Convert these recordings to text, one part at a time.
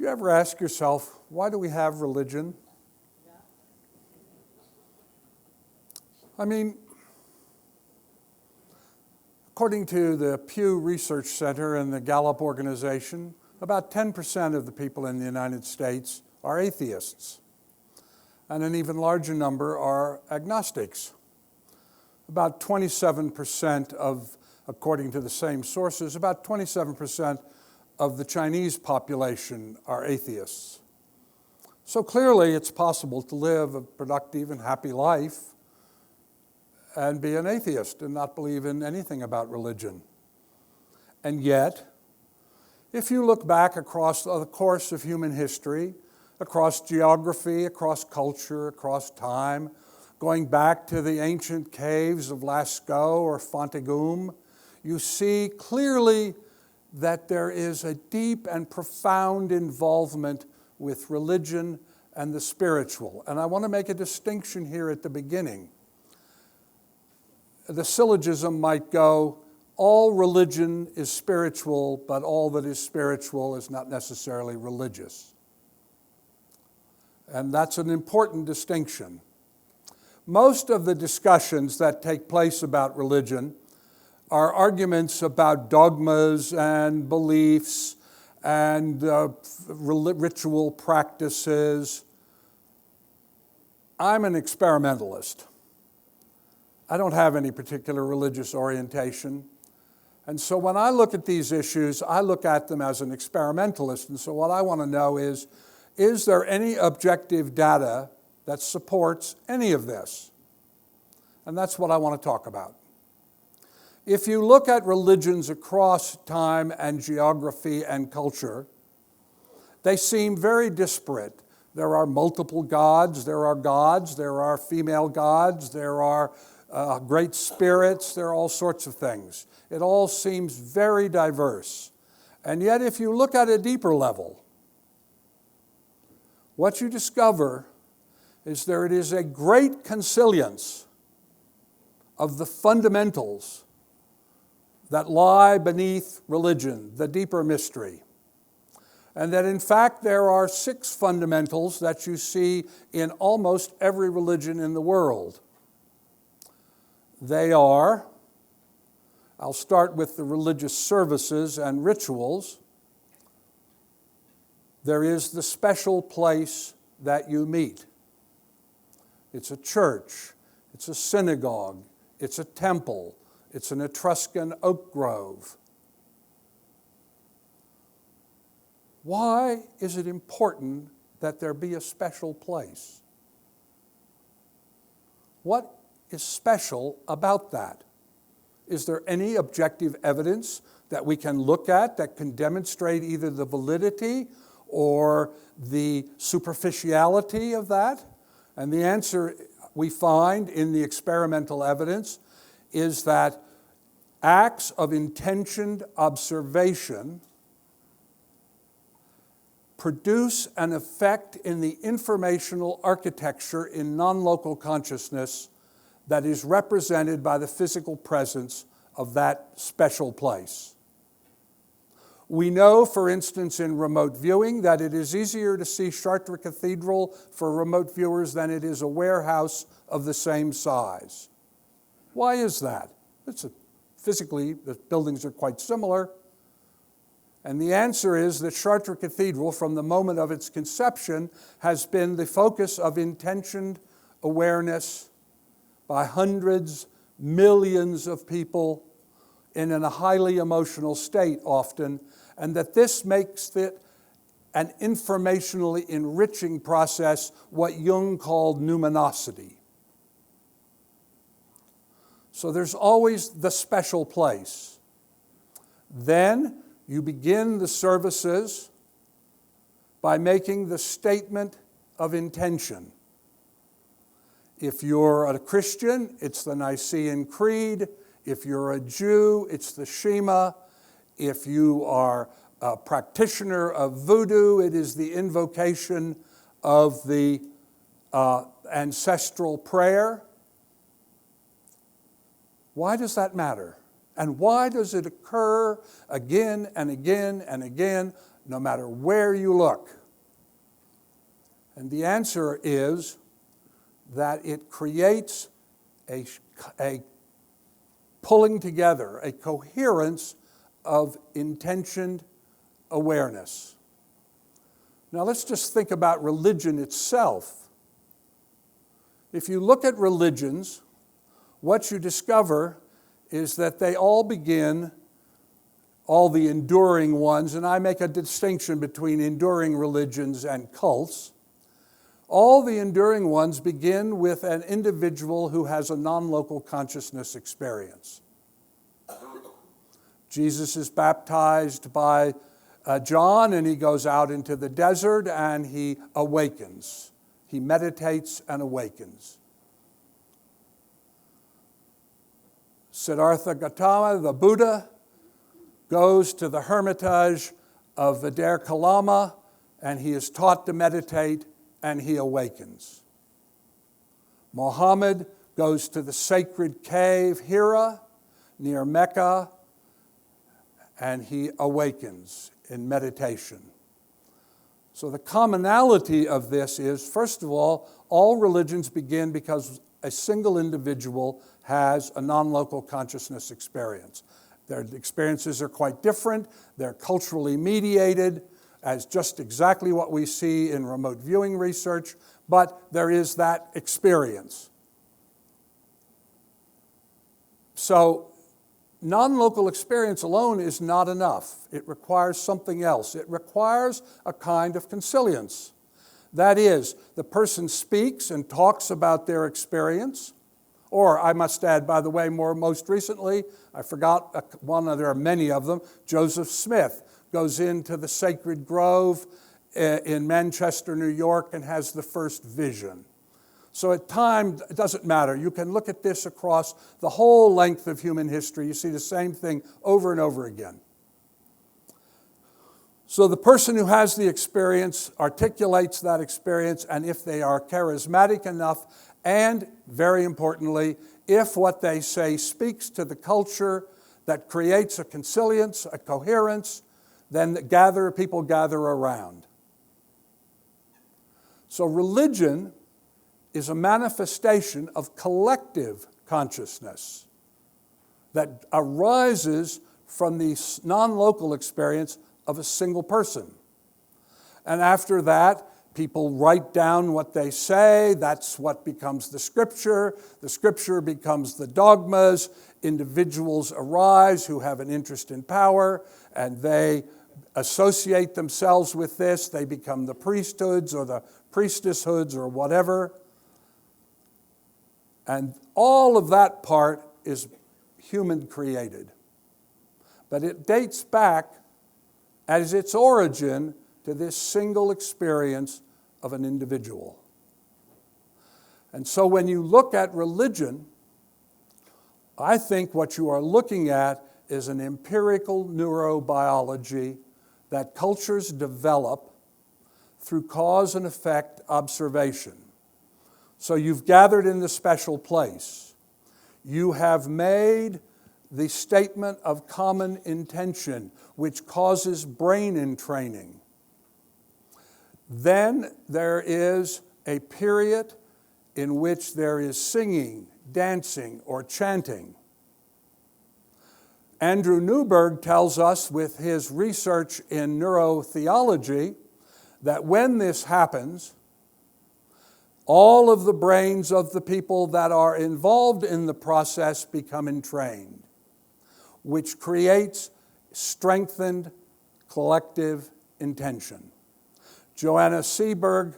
Do you ever ask yourself, why do we have religion? I mean, according to the Pew Research Center and the Gallup organization, about 10% of the people in the United States are atheists, and an even larger number are agnostics. About 27% of, according to the same sources, about 27% of the Chinese population are atheists. So clearly it's possible to live a productive and happy life and be an atheist and not believe in anything about religion. And yet, if you look back across the course of human history, across geography, across culture, across time, going back to the ancient caves of Lascaux or Fontainebleau, you see clearly that there is a deep and profound involvement with religion and the spiritual. And I want to make a distinction here at the beginning. The syllogism might go, all religion is spiritual, but all that is spiritual is not necessarily religious. And that's an important distinction. Most of the discussions that take place about religion are arguments about dogmas and beliefs and ritual practices. I'm an experimentalist. I don't have any particular religious orientation. And so when I look at these issues, I look at them as an experimentalist. And so what I want to know is there any objective data that supports any of this? And that's what I want to talk about. If you look at religions across time and geography and culture, they seem very disparate. There are multiple gods, there are female gods, there are great spirits, there are all sorts of things. It all seems very diverse. And yet if you look at a deeper level, what you discover is there it is a great consilience of the fundamentals that lie beneath religion, the deeper mystery. And that in fact there are 6 fundamentals that you see in almost every religion in the world. They are, I'll start with the religious services and rituals. There is the special place that you meet. It's a church, it's a synagogue, it's a temple, it's an Etruscan oak grove. Why is it important that there be a special place? What is special about that? Is there any objective evidence that we can look at that can demonstrate either the validity or the superficiality of that? And the answer we find in the experimental evidence is that acts of intentioned observation produce an effect in the informational architecture in non-local consciousness that is represented by the physical presence of that special place. We know, for instance, in remote viewing, that it is easier to see Chartres Cathedral for remote viewers than it is a warehouse of the same size. Why is that? Physically, the buildings are quite similar. And the answer is that Chartres Cathedral, from the moment of its conception, has been the focus of intentioned awareness by hundreds, millions of people in a highly emotional state often, and that this makes it an informationally enriching process, what Jung called numinosity. So there's always the special place. Then you begin the services by making the statement of intention. If you're a Christian, it's the Nicene Creed. If you're a Jew, it's the Shema. If you are a practitioner of voodoo, it is the invocation of the ancestral prayer. Why does that matter? And why does it occur again and again and again? no matter where you look. And the answer is that it creates a pulling together, a coherence of intentioned awareness. Now let's just think about religion itself. If you look at religions, what you discover is that they all begin, all the enduring ones, and I make a distinction between enduring religions and cults. All the enduring ones begin with an individual who has a non-local consciousness experience. Jesus is baptized by John, and he goes out into the desert and he awakens. He meditates and awakens. Siddhartha Gautama, the Buddha, goes to the hermitage of Vidyarkalama, and he is taught to meditate, and he awakens. Muhammad goes to the sacred cave Hira near Mecca, and he awakens in meditation. So the commonality of this is, first of all religions begin because a single individual has a non-local consciousness experience. Their experiences are quite different. They're culturally mediated, as just exactly what we see in remote viewing research, but there is that experience. So non-local experience alone is not enough. It requires something else. It requires a kind of consilience. That is, the person speaks and talks about their experience, or I must add, by the way, most recently, I forgot one, there are many of them, Joseph Smith goes into the sacred grove in Manchester, New York, and has the first vision. So at times, it doesn't matter. You can look at this across the whole length of human history. You see the same thing over and over again. So the person who has the experience articulates that experience, and if they are charismatic enough, and very importantly, if what they say speaks to the culture that creates a consilience, a coherence, then people gather around. So religion is a manifestation of collective consciousness that arises from the non-local experience of a single person. And after that, people write down what they say. That's what becomes the scripture. The scripture becomes the dogmas. Individuals arise who have an interest in power, and they associate themselves with this. They become the priesthoods or the priestesshoods or whatever. And all of that part is human created. But it dates back as its origin to this single experience of an individual. And so when you look at religion, I think what you are looking at is an empirical neurobiology that cultures develop through cause and effect observation. So you've gathered in the special place. You have made the statement of common intention, which causes brain entraining. Then there is a period in which there is singing, dancing, or chanting. Andrew Newberg tells us with his research in neurotheology that when this happens, all of the brains of the people that are involved in the process become entrained, which creates strengthened collective intention. Joanna Sadler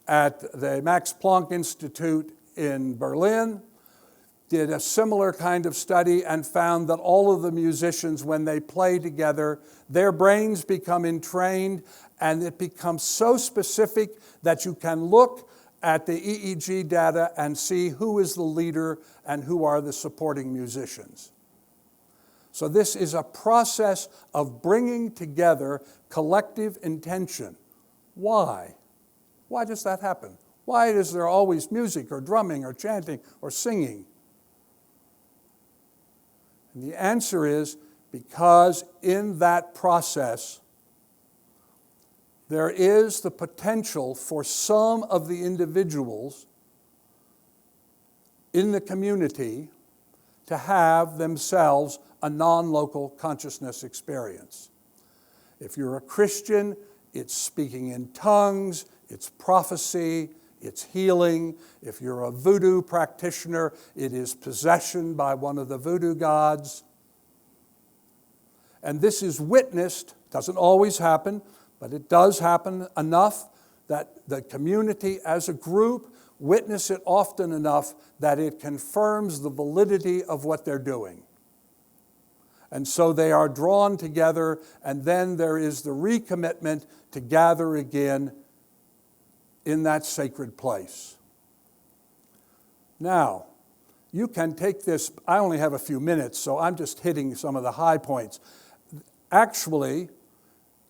at the Max Planck Institute in Berlin did a similar kind of study and found that all of the musicians, when they play together, their brains become entrained, and it becomes so specific that you can look at the EEG data and see who is the leader and who are the supporting musicians. So this is a process of bringing together collective intention. Why? Why does that happen? Why is there always music or drumming or chanting or singing? And the answer is because in that process, there is the potential for some of the individuals in the community to have themselves a non-local consciousness experience. If you're a Christian, it's speaking in tongues, it's prophecy, it's healing. If you're a voodoo practitioner, it is possession by one of the voodoo gods. And this is witnessed, doesn't always happen, but it does happen enough that the community as a group witness it often enough that it confirms the validity of what they're doing. And so they are drawn together, and then there is the recommitment to gather again in that sacred place. Now, you can take this, I only have a few minutes, so I'm just hitting some of the high points. Actually,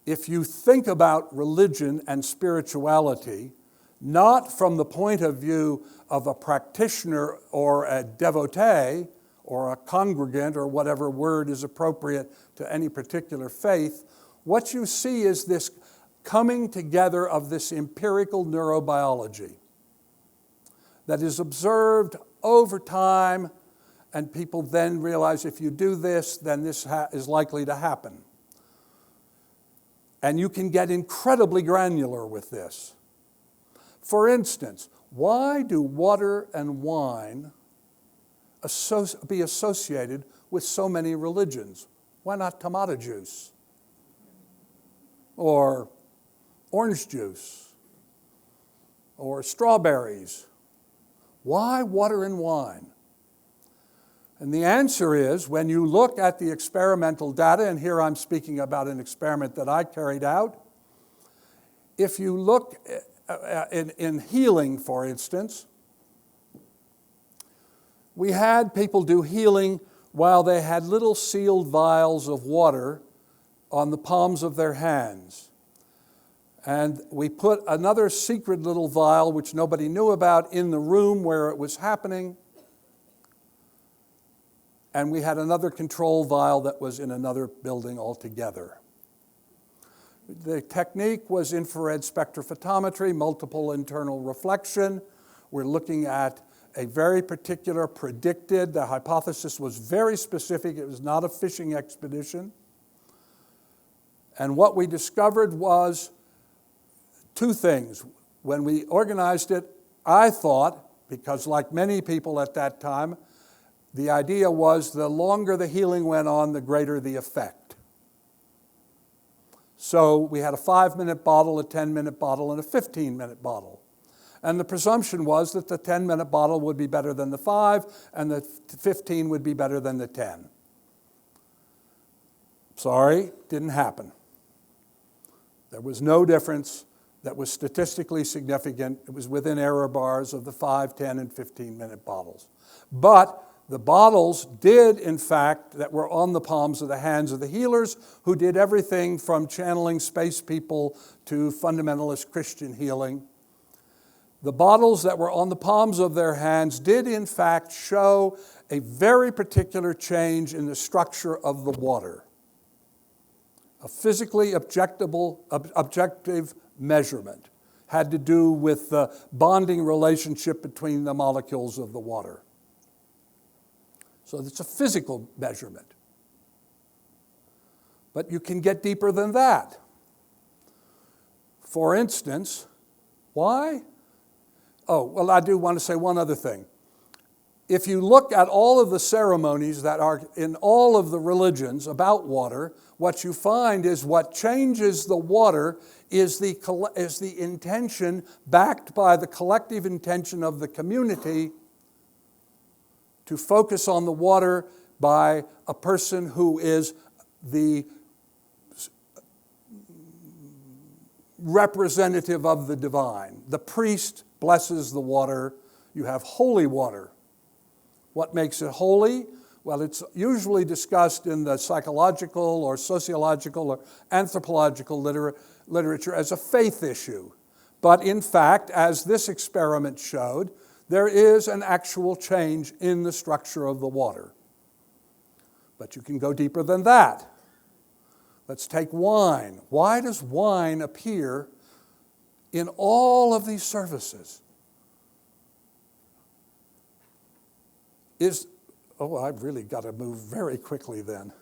if you think about religion and spirituality, not from the point of view of a practitioner or a devotee or a congregant or whatever word is appropriate to any particular faith, what you see is this coming together of this empirical neurobiology that is observed over time, and people then realize if you do this, then this is likely to happen. And you can get incredibly granular with this. For instance, why do water and wine be associated with so many religions? Why not tomato juice? Or orange juice? Or strawberries? Why water and wine? And the answer is, when you look at the experimental data, and here I'm speaking about an experiment that I carried out, if you look in healing, for instance, we had people do healing while they had little sealed vials of water on the palms of their hands. And we put another secret little vial, which nobody knew about, in the room where it was happening. And we had another control vial that was in another building altogether. The technique was infrared spectrophotometry, multiple internal reflection. We're looking at a very particular predicted, the hypothesis was very specific, it was not a fishing expedition. And what we discovered was two things. When we organized it, I thought, because like many people at that time, the idea was the longer the healing went on, the greater the effect. So we had a 5-minute bottle, a 10-minute bottle, and a 15-minute bottle. And the presumption was that the 10-minute bottle would be better than the 5, and the 15 would be better than the 10. Sorry, didn't happen. There was no difference that was statistically significant. It was within error bars of the 5, 10, and 15-minute bottles. But the bottles did, in fact, that were on the palms of the hands of the healers, who did everything from channeling space people to fundamentalist Christian healing. The bottles that were on the palms of their hands did, in fact, show a very particular change in the structure of the water. A physically objective measurement had to do with the bonding relationship between the molecules of the water. So it's a physical measurement. But you can get deeper than that. For instance, why? Oh, well, I do want to say one other thing. If you look at all of the ceremonies that are in all of the religions about water, what you find is what changes the water is the intention backed by the collective intention of the community to focus on the water by a person who is the representative of the divine. The priest blesses the water. You have holy water. What makes it holy? Well, it's usually discussed in the psychological or sociological or anthropological literature as a faith issue. But in fact, as this experiment showed, there is an actual change in the structure of the water. But you can go deeper than that. Let's take wine. Why does wine appear in all of these services? I've really got to move very quickly then.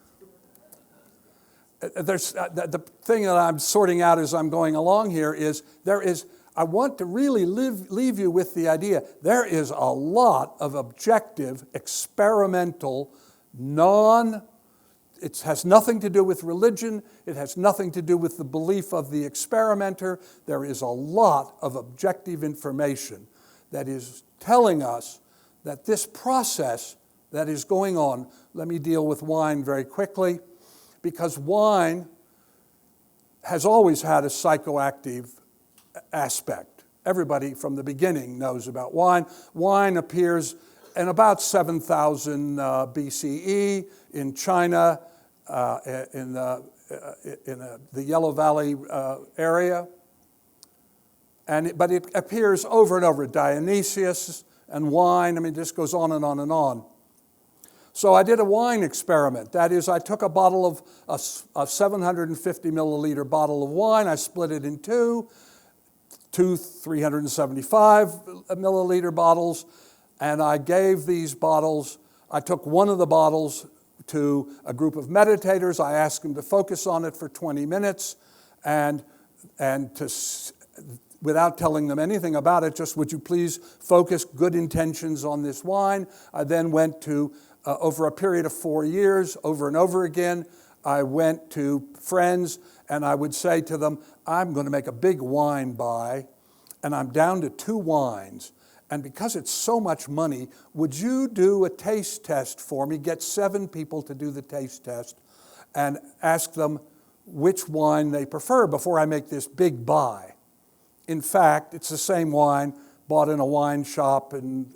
The thing that I'm sorting out as I'm going along here is I want to really leave you with the idea there is a lot of objective, experimental, it has nothing to do with religion, it has nothing to do with the belief of the experimenter. There is a lot of objective information that is telling us that this process that is going on, let me deal with wine very quickly, because wine has always had a psychoactive aspect. Everybody from the beginning knows about wine. Wine appears in about 7,000 BCE in China, in the Yellow Valley area. But it appears over and over. Dionysius and wine, this goes on and on and on. So I did a wine experiment. That is, I took a bottle of a 750 milliliter bottle of wine. I split it in two 375 milliliter bottles, and I gave these bottles, I took one of the bottles to a group of meditators. I asked them to focus on it for 20 minutes and without telling them anything about it, just would you please focus good intentions on this wine. I then went to, over a period of 4 years, over and over again, I went to friends and I would say to them, I'm going to make a big wine buy and I'm down to 2 wines. And because it's so much money, would you do a taste test for me, get 7 people to do the taste test and ask them which wine they prefer before I make this big buy. In fact, it's the same wine bought in a wine shop and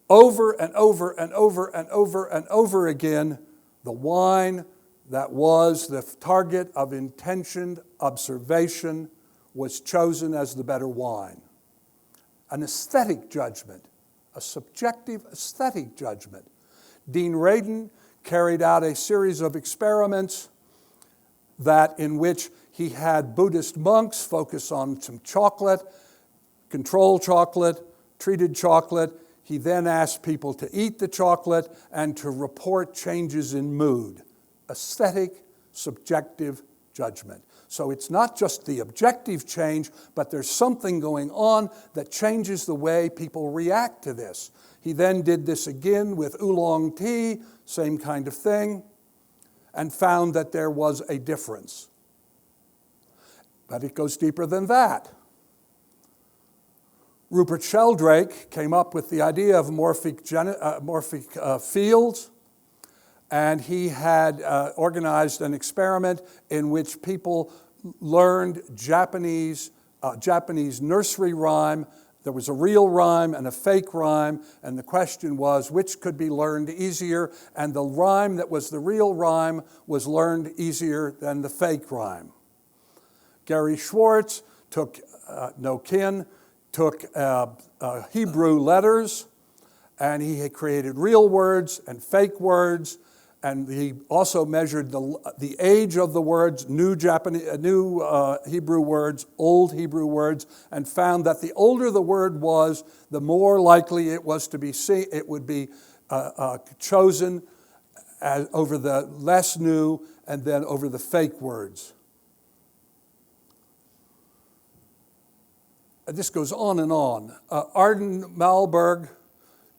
over and over and over and over and over again, the wine that was the target of intentioned observation was chosen as the better wine. An aesthetic judgment, a subjective aesthetic judgment. Dean Radin carried out a series of experiments in which he had Buddhist monks focus on some chocolate, controlled chocolate, treated chocolate. He then asked people to eat the chocolate and to report changes in mood. Aesthetic, subjective judgment. So it's not just the objective change, but there's something going on that changes the way people react to this. He then did this again with oolong tea, same kind of thing, and found that there was a difference. But it goes deeper than that. Rupert Sheldrake came up with the idea of morphic fields, and he had organized an experiment in which people learned Japanese nursery rhyme. There was a real rhyme and a fake rhyme, and the question was which could be learned easier, and the rhyme that was the real rhyme was learned easier than the fake rhyme. Gary Schwartz took Hebrew letters, and he had created real words and fake words, and he also measured the age of the words, new Hebrew words, old Hebrew words, and found that the older the word was, the more likely it was to be it would be chosen over the less new and then over the fake words. This goes on and on. Arden Malberg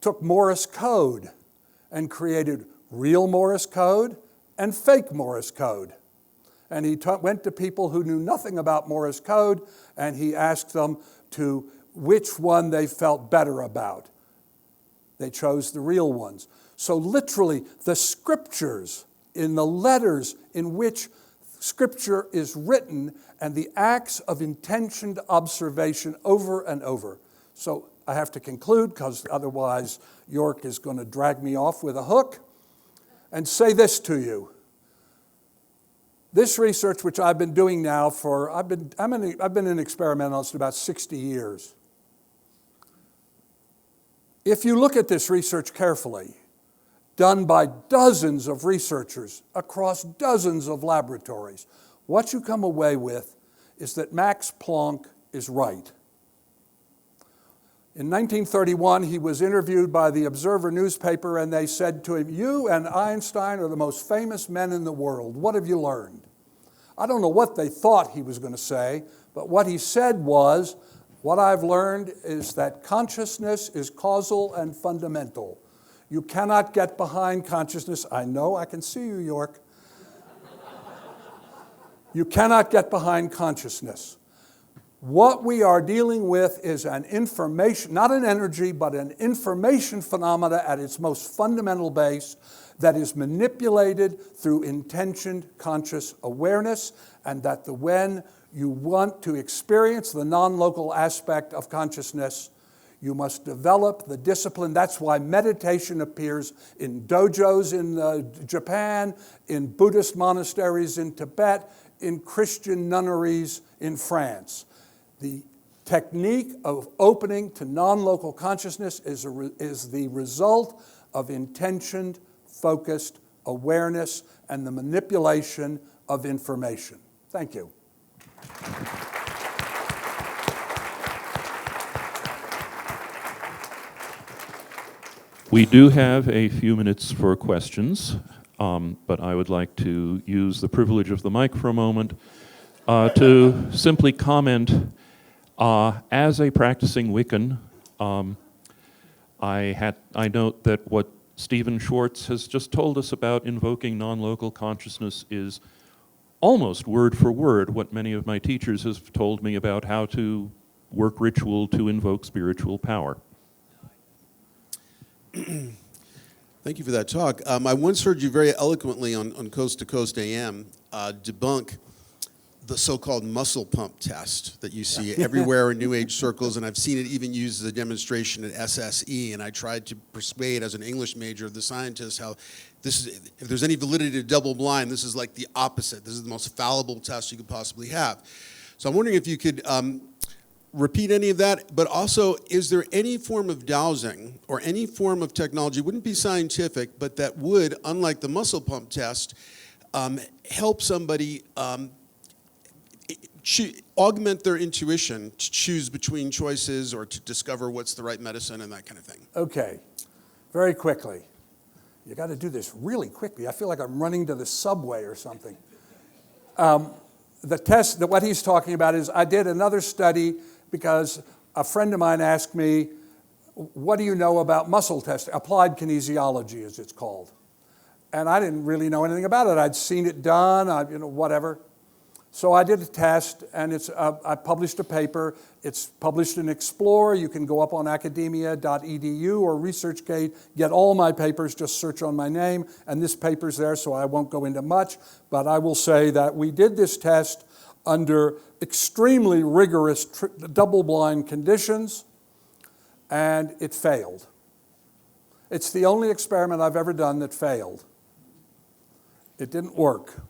took Morse code and created real Morse code and fake Morse code. And he went to people who knew nothing about Morse code, and he asked them to which one they felt better about. They chose the real ones. So literally, the scriptures in the letters in which Scripture is written and the acts of intentioned observation over and over. So I have to conclude because otherwise York is going to drag me off with a hook and say this to you. This research, which I've been doing now I've been an experimentalist about 60 years. If you look at this research carefully, done by dozens of researchers across dozens of laboratories, what you come away with is that Max Planck is right. In 1931, he was interviewed by the Observer newspaper, and they said to him, "You and Einstein are the most famous men in the world. What have you learned?" I don't know what they thought he was going to say, but what he said was, "What I've learned is that consciousness is causal and fundamental. You cannot get behind consciousness." I know, I can see you, York. You cannot get behind consciousness. What we are dealing with is an information, not an energy, but an information phenomena at its most fundamental base that is manipulated through intentioned conscious awareness, and that when you want to experience the non-local aspect of consciousness, you must develop the discipline. That's why meditation appears in dojos in Japan, in Buddhist monasteries in Tibet, in Christian nunneries in France. The technique of opening to non-local consciousness is the result of intentioned, focused awareness and the manipulation of information. Thank you. We do have a few minutes for questions, but I would like to use the privilege of the mic for a moment to simply comment. As a practicing Wiccan, I note that what Stephen Schwartz has just told us about invoking non-local consciousness is almost word for word what many of my teachers have told me about how to work ritual to invoke spiritual power. Thank you for that talk. I once heard you very eloquently on Coast to Coast AM debunk the so-called muscle pump test that you see everywhere in New Age circles, and I've seen it even used as a demonstration at SSE, and I tried to persuade, as an English major, the scientists how this is, if there's any validity to double blind, this is like the opposite. This is the most fallible test you could possibly have. So I'm wondering if you could repeat any of that, but also, is there any form of dowsing or any form of technology, wouldn't be scientific, but that would, unlike the muscle pump test, help somebody augment their intuition to choose between choices or to discover what's the right medicine and that kind of thing? Okay, very quickly. You got to do this really quickly. I feel like I'm running to the subway or something. The test, what he's talking about is, I did another study because a friend of mine asked me, what do you know about muscle testing? Applied kinesiology, as it's called. And I didn't really know anything about it. I'd seen it done, whatever. So I did a test, and I published a paper. It's published in Explore. You can go up on academia.edu or ResearchGate, get all my papers, just search on my name, and this paper's there, so I won't go into much. But I will say that we did this test under extremely rigorous double-blind conditions, and it failed. It's the only experiment I've ever done that failed. It didn't work.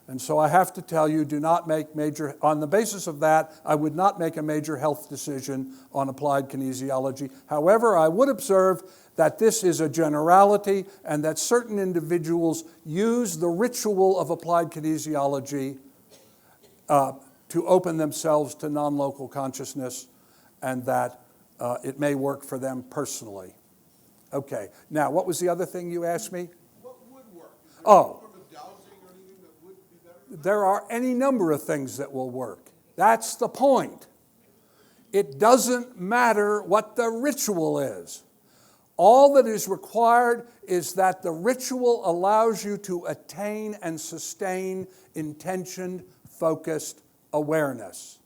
And so I have to tell you, do not make major, on the basis of that, I would not make a major health decision on applied kinesiology. However, I would observe that this is a generality and that certain individuals use the ritual of applied kinesiology to open themselves to non-local consciousness, and that it may work for them personally. Okay, now what was the other thing you asked me? What would work? Oh. There are any number of things that will work. That's the point. It doesn't matter what the ritual is. All that is required is that the ritual allows you to attain and sustain intentioned, focused awareness.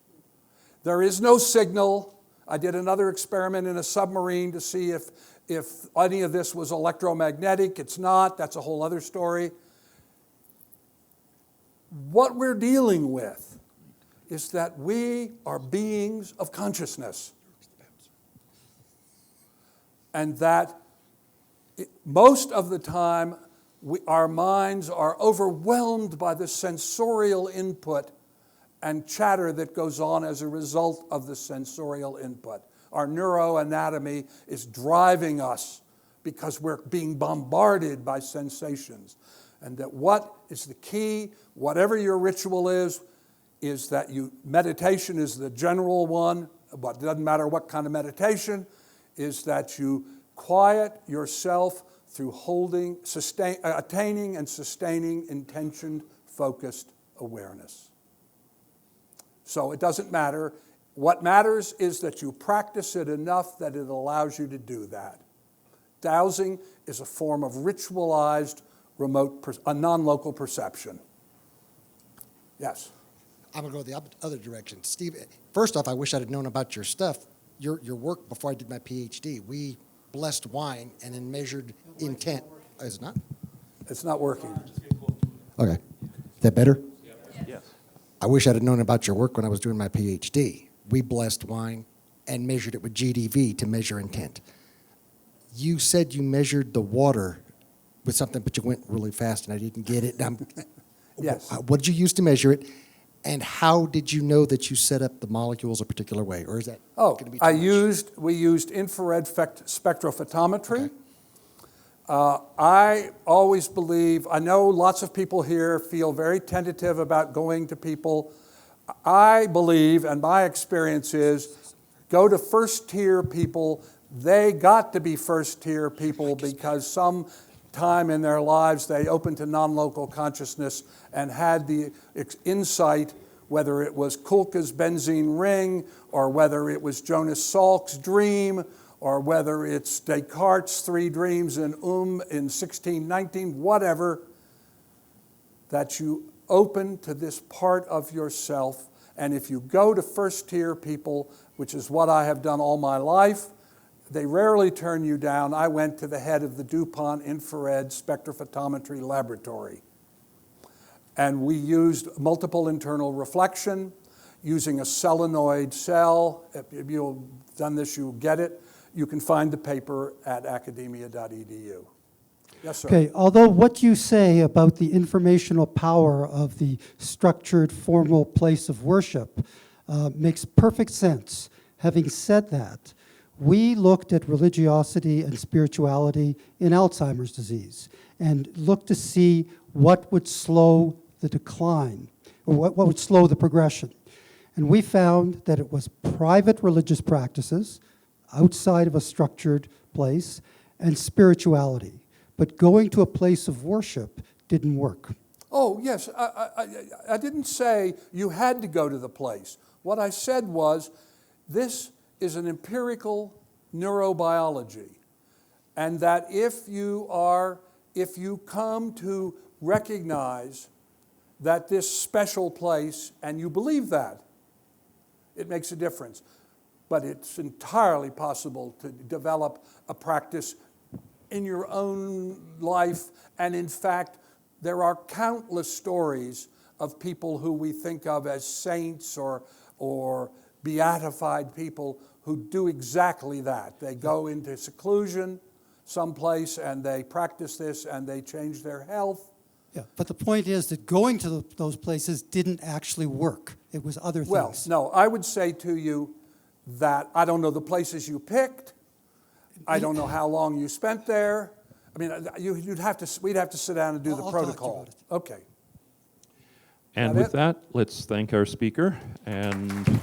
There is no signal. I did another experiment in a submarine to see if any of this was electromagnetic. It's not. That's a whole other story. What we're dealing with is that we are beings of consciousness, and that most of the time our minds are overwhelmed by the sensorial input and chatter that goes on as a result of the sensorial input. our neuroanatomy is driving us because we're being bombarded by sensations. And that what is the key, whatever your ritual is that meditation is the general one, but it doesn't matter what kind of meditation, is that you quiet yourself through attaining and sustaining intention-focused awareness. So it doesn't matter. What matters is that you practice it enough that it allows you to do that. Dowsing is a form of ritualized a non-local perception. Yes? I'm going to go the other direction. Steve, first off, I wish I'd have known about your stuff, your work before I did my PhD. We blessed wine and then measured intent. Oh, is it not? It's not working. Okay. Is that better? Yes. I wish I'd have known about your work when I was doing my PhD. We blessed wine and measured it with GDV to measure intent. You said you measured the water with something, but you went really fast and I didn't get it. Yes. What did you use to measure it? And how did you know that you set up the molecules a particular way? Or is that going to be too much? We used infrared spectrophotometry. Okay. I always believe, I know lots of people here feel very tentative about going to people. I believe, and my experience is, go to first-tier people. They got to be first-tier people because some time in their lives they opened to non-local consciousness and had the insight, whether it was Kulka's benzene ring, or whether it was Jonas Salk's dream, or whether it's Descartes' three dreams in in 1619, whatever, that you open to this part of yourself. And if you go to first-tier people, which is what I have done all my life, they rarely turn you down. I went to the head of the DuPont Infrared Spectrophotometry Laboratory. And we used multiple internal reflection using a solenoid cell. If you've done this, you'll get it. You can find the paper at academia.edu. Yes, sir. Okay, although what you say about the informational power of the structured, formal place of worship makes perfect sense. Having said that, we looked at religiosity and spirituality in Alzheimer's disease and looked to see what would slow the decline, or what would slow the progression. And we found that it was private religious practices outside of a structured place and spirituality. But going to a place of worship didn't work. Oh, yes. I didn't say you had to go to the place. What I said was, this is an empirical neurobiology. And that if you come to recognize that this special place, and you believe that, it makes a difference. But it's entirely possible to develop a practice in your own life. And in fact, there are countless stories of people who we think of as saints or beatified people who do exactly that. They go into seclusion someplace and they practice this and they change their health. Yeah, but the point is that going to those places didn't actually work. It was other things. Well, no, I would say to you that I don't know the places you picked. I don't know how long you spent there. I mean, we'd have to sit down and do the I'll protocol. talk to you about it. Okay. And with that, let's thank our speaker and